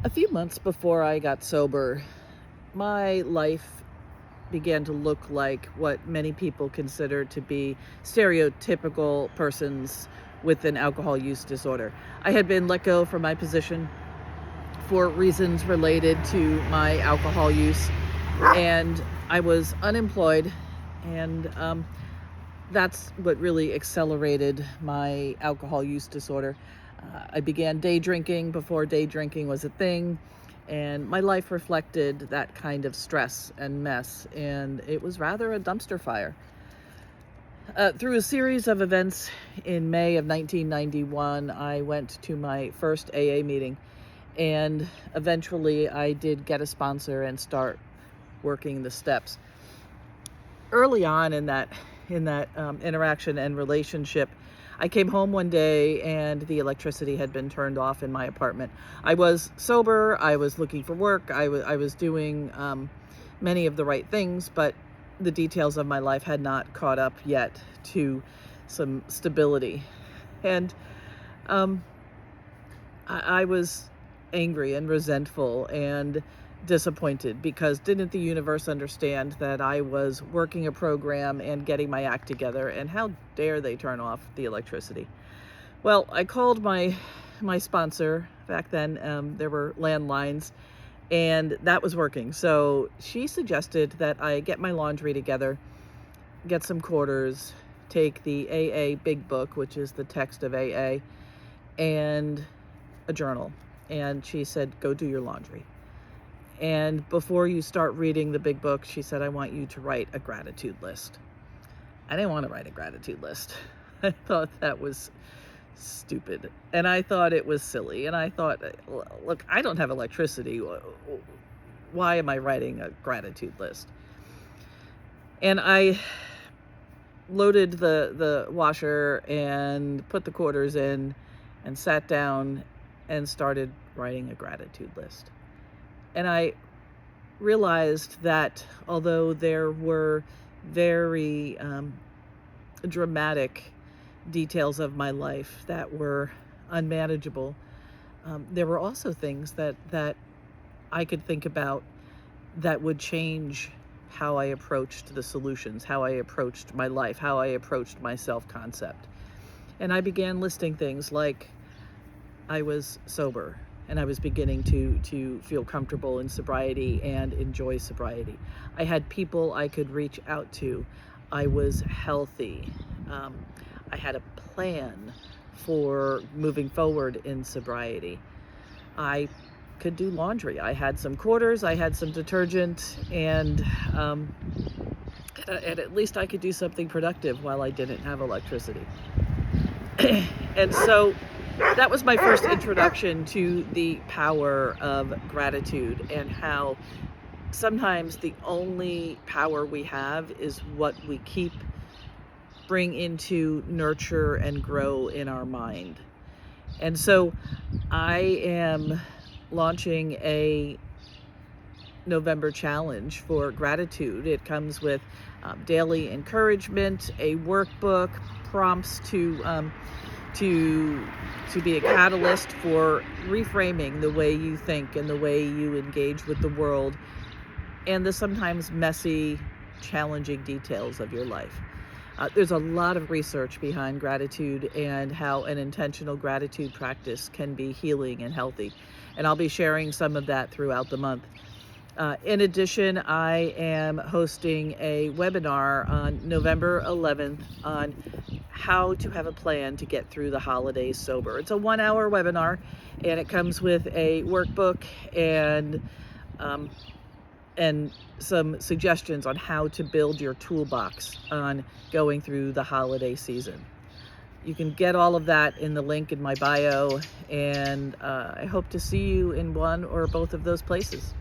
A few months before I got sober, my life began to look like what many people consider to be stereotypical persons with an alcohol use disorder. I had been let go from my position for reasons related to my alcohol use, and I was unemployed, and that's what really accelerated my alcohol use disorder. I began day drinking before day drinking was a thing, and my life reflected that kind of stress and mess, and it was rather a dumpster fire. Through a series of events in May of 1991, I went to my first AA meeting, and eventually I did get a sponsor and start working the steps. Early on in that interaction and relationship, I came home one day and the electricity had been turned off in my apartment. I was sober. I was looking for work. I was doing many of the right things, but the details of my life had not caught up yet to some stability. And I was angry and resentful and disappointed because didn't the universe understand that I was working a program and getting my act together, and how dare they turn off the electricity? Well, I called my sponsor. Back then there were landlines, and that was working. So she suggested that I get my laundry together, get some quarters, take the AA big book, which is the text of AA, and a journal. And she said, go do your laundry. And before you start reading the big book, she said, I want you to write a gratitude list. I didn't want to write a gratitude list. I thought that was stupid. And I thought it was silly. And I thought, look, I don't have electricity. Why am I writing a gratitude list? And I loaded the washer and put the quarters in and sat down and started writing a gratitude list. And I realized that although there were very dramatic details of my life that were unmanageable, there were also things that I could think about that would change how I approached the solutions, how I approached my life, how I approached my self-concept. And I began listing things like I was sober, and I was beginning to feel comfortable in sobriety and enjoy sobriety. I had people I could reach out to. I was healthy. I had a plan for moving forward in sobriety. I could do laundry. I had some quarters, I had some detergent, and at least I could do something productive while I didn't have electricity. And so that was my first introduction to the power of gratitude, and how sometimes the only power we have is what we keep, bring into, nurture, and grow in our mind. And so I am launching a November challenge for gratitude. It comes with daily encouragement, a workbook, prompts to be a catalyst for reframing the way you think and the way you engage with the world, and the sometimes messy, challenging details of your life. There's a lot of research behind gratitude and how an intentional gratitude practice can be healing and healthy. And I'll be sharing some of that throughout the month. In addition, I am hosting a webinar on November 11th on how to have a plan to get through the holidays sober. It's a 1-hour webinar, and it comes with a workbook and some suggestions on how to build your toolbox on going through the holiday season. You can get all of that in the link in my bio, and I hope to see you in one or both of those places.